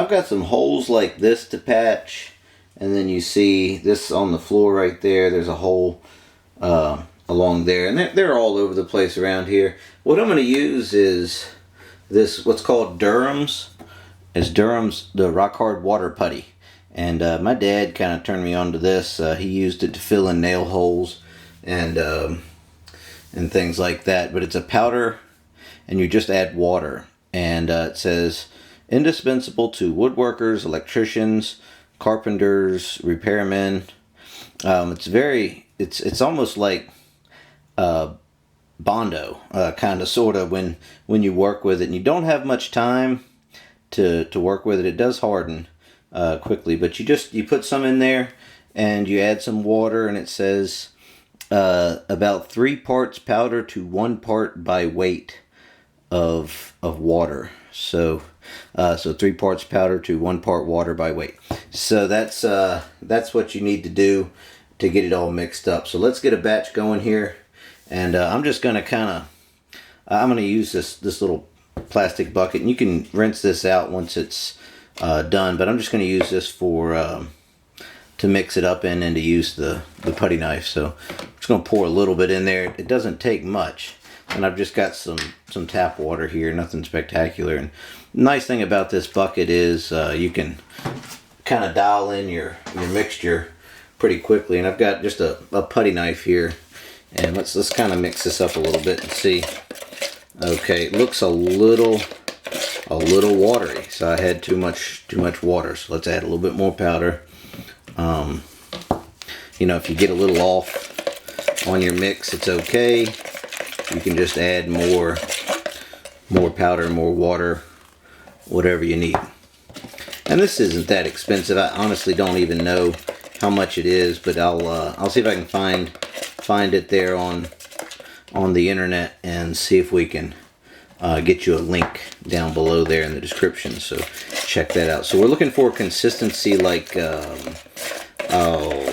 I've got some holes like this to patch, and then you see this on the floor right there. There's a hole along there, and they're all over the place around here. What I'm going to use is this, what's called Durhams. It's Durhams, the rock hard water putty. And my dad kind of turned me on to this. He used it to fill in nail holes and things like that. But it's a powder, and you just add water. And it says, indispensable to woodworkers, electricians, carpenters, repairmen. It's almost like Bondo, kind of, sort of, when you work with it. And you don't have much time to work with it. It does harden quickly, but you put some in there and you add some water, and it says about 3 parts powder to 1 part by weight of water. So 3 parts powder to 1 part water by weight. So that's what you need to do to get it all mixed up. So let's get a batch going here, and I'm just gonna I'm gonna use this little plastic bucket, and you can rinse this out once it's done, but I'm just going to use this for to mix it up in and to use the putty knife. So I'm just going to pour a little bit in there. It doesn't take much, and I've just got some tap water here, nothing spectacular. And the nice thing about this bucket is you can kind of dial in your mixture pretty quickly. And I've got just a putty knife here, and let's kind of mix this up a little bit and see. Okay, it looks a little watery, so I had too much water. So let's add a little bit more powder. You know, if you get a little off on your mix, it's okay. You can just add more powder, more water, whatever you need. And this isn't that expensive. I honestly don't even know how much it is, but I'll see if I can find it there on the internet and see if we can get you a link down below there in the description, so check that out. So we're looking for consistency like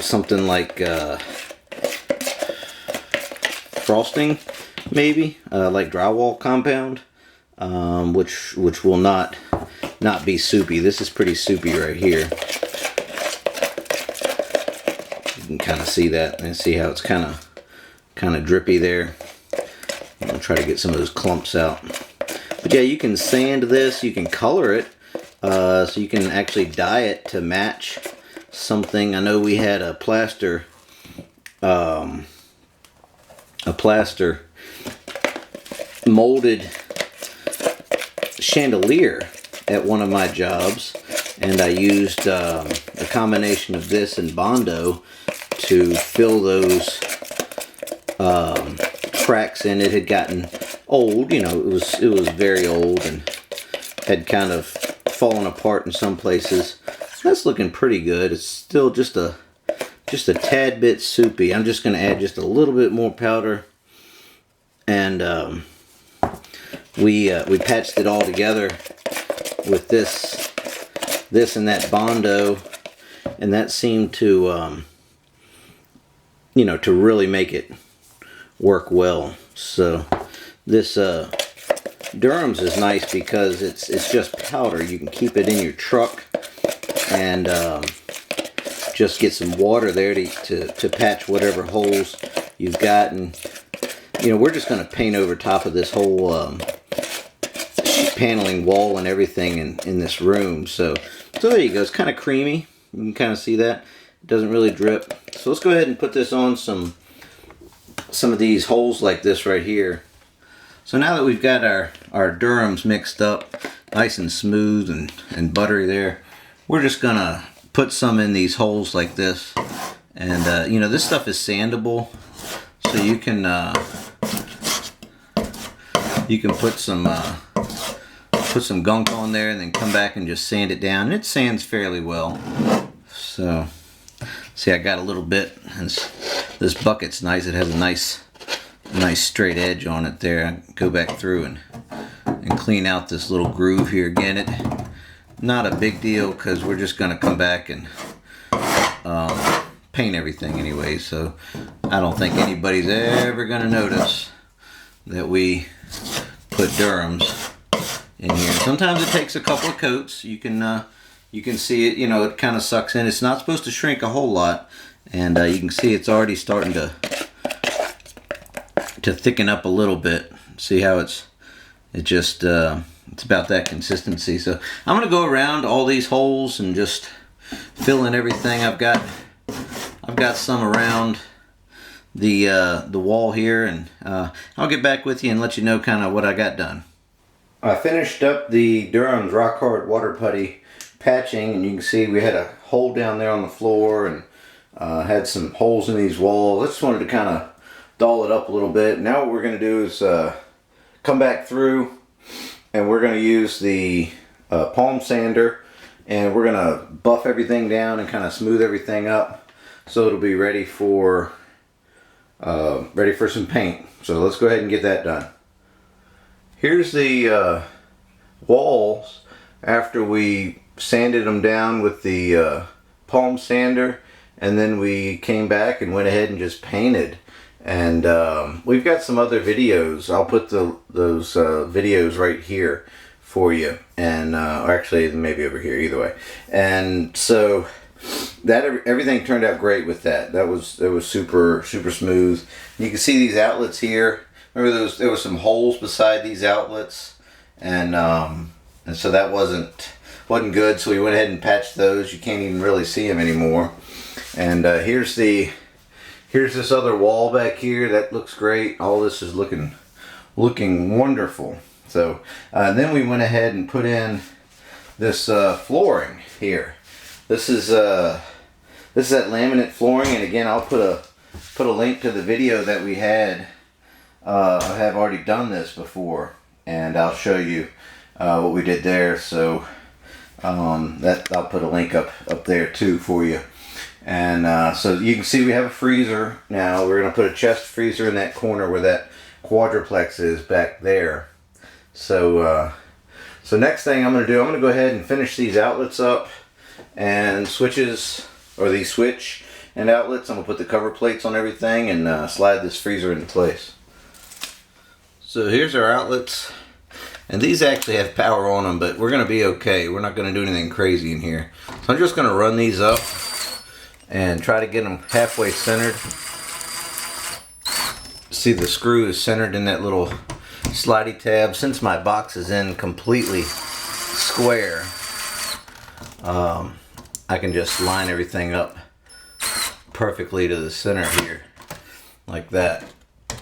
something like frosting, maybe like drywall compound, which will not be soupy. This is pretty soupy right here. You can kind of see that, and see how it's kind of drippy there. I'm gonna try to get some of those clumps out. But yeah, you can sand this, you can color it, so you can actually dye it to match something. I know we had a plaster molded chandelier at one of my jobs, and I used a combination of this and Bondo to fill those cracks in. It had gotten old, you know, it was very old and had kind of fallen apart in some places. That's looking pretty good. It's still just a tad bit soupy. I'm just going to add just a little bit more powder, and we patched it all together with this and that Bondo, and that seemed to you know, to really make it work well. So this Durham's is nice because it's just powder. You can keep it in your truck and just get some water there to patch whatever holes you've got. And you know, we're just going to paint over top of this whole paneling wall and everything in this room. So there you go. It's kind of creamy. You can kind of see that. It doesn't really drip. So let's go ahead and put this on some of these holes like this right here. So now that we've got our Durhams mixed up nice and smooth and buttery there, we're just gonna put some in these holes like this. And you know, this stuff is sandable, so you can put some gunk on there and then come back and just sand it down. It sands fairly well. So see, I got a little bit, and this bucket's nice. It has a nice straight edge on it there. I go back through and clean out this little groove here. Again, it not a big deal because we're just going to come back and paint everything anyway. So I don't think anybody's ever going to notice that we put Durhams in here. Sometimes it takes a couple of coats. You can you can see it, you know, it kind of sucks in. It's not supposed to shrink a whole lot, and you can see it's already starting to thicken up a little bit. See how it's about that consistency. So I'm gonna go around all these holes and just fill in everything. I've got some around the wall here, and I'll get back with you and let you know kind of what I got done. I finished up the Durham's rock hard water putty patching, and you can see we had a hole down there on the floor, and had some holes in these walls. I just wanted to kind of doll it up a little bit. Now what we're going to do is come back through, and we're going to use the palm sander, and we're going to buff everything down and kind of smooth everything up so it'll be ready for some paint. So let's go ahead and get that done. Here's the walls after we sanded them down with the palm sander, and then we came back and went ahead and just painted. And we've got some other videos. I'll put those videos right here for you, and or actually maybe over here, either way. And so that everything turned out great with that. That was super smooth. You can see these outlets here. Remember there was some holes beside these outlets, and so that wasn't good. So we went ahead and patched those. You can't even really see them anymore. And here's this other wall back here that looks great. All this is looking wonderful. So then we went ahead and put in this flooring here. This is that laminate flooring, and again I'll put a link to the video that we had. I have already done this before, and I'll show you what we did there. So that I'll put a link up there too for you. And so you can see we have a freezer now. We're going to put a chest freezer in that corner where that quadruplex is back there. So next thing I'm going to do, I'm going to go ahead and finish these outlets up and switches, or these switch and outlets. I'm going to put the cover plates on everything and slide this freezer into place. So here's our outlets, and these actually have power on them, but we're going to be okay. We're not going to do anything crazy in here. So I'm just going to run these up and try to get them halfway centered. See, the screw is centered in that little slidey tab. Since my box is in completely square, I can just line everything up perfectly to the center here, like that.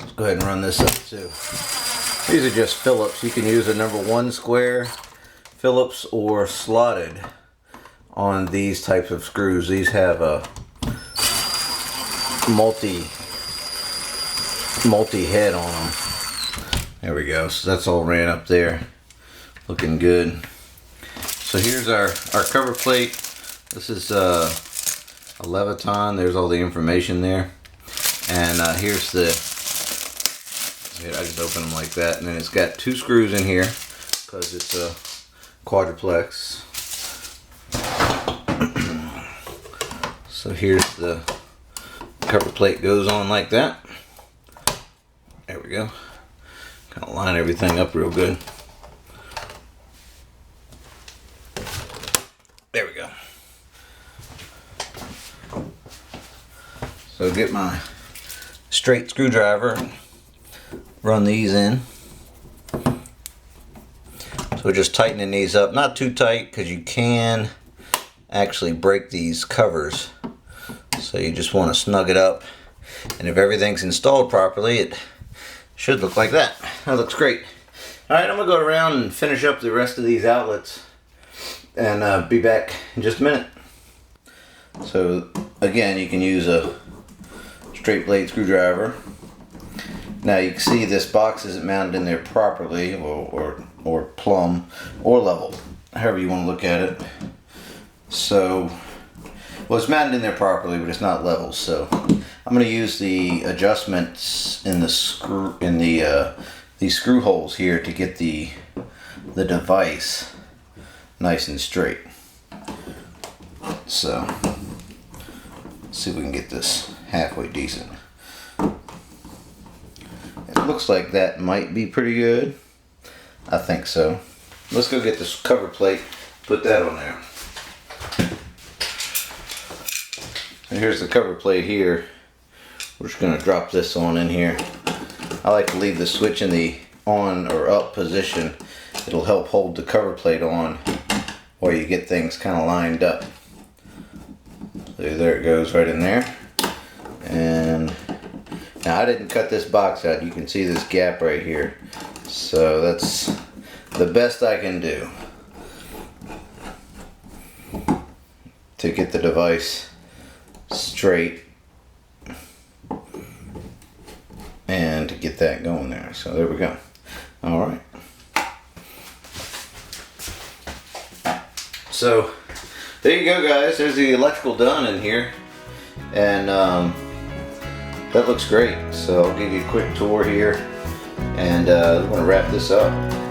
Let's go ahead and run this up too. These are just Phillips. You can use a #1 square Phillips or slotted on these types of screws. These have a multi head on them. There we go. So that's all ran up there, looking good. So here's our cover plate. This is a Leviton. There's all the information there. And here's the, I just open them like that, and then it's got 2 screws in here because it's a quadruplex. So here's the cover plate, goes on like that. There we go. Kind of line everything up real good. There we go. So get my straight screwdriver and run these in. So we're just tightening these up, not too tight because you can actually break these covers. So you just want to snug it up, and if everything's installed properly, it should look like that. That looks great. Alright, I'm going to go around and finish up the rest of these outlets and be back in just a minute. So again, you can use a straight blade screwdriver. Now you can see this box isn't mounted in there properly, or plumb, or level, however you want to look at it. So, well, it's mounted in there properly, but it's not level. So I'm going to use the adjustments in the screw, in the these screw holes here, to get the device nice and straight. So let's see if we can get this halfway decent. It looks like that might be pretty good. I think so. Let's go get this cover plate, put that on there. And here's the cover plate here. We're just going to drop this on in here. I like to leave the switch in the on or up position. It'll help hold the cover plate on while you get things kind of lined up. So there it goes right in there. And now I didn't cut this box out. You can see this gap right here. So that's the best I can do to get the device straight and to get that going there. So there we go. All right. So there you go, guys. There's the electrical done in here, and that looks great. So I'll give you a quick tour here, and we're gonna wrap this up.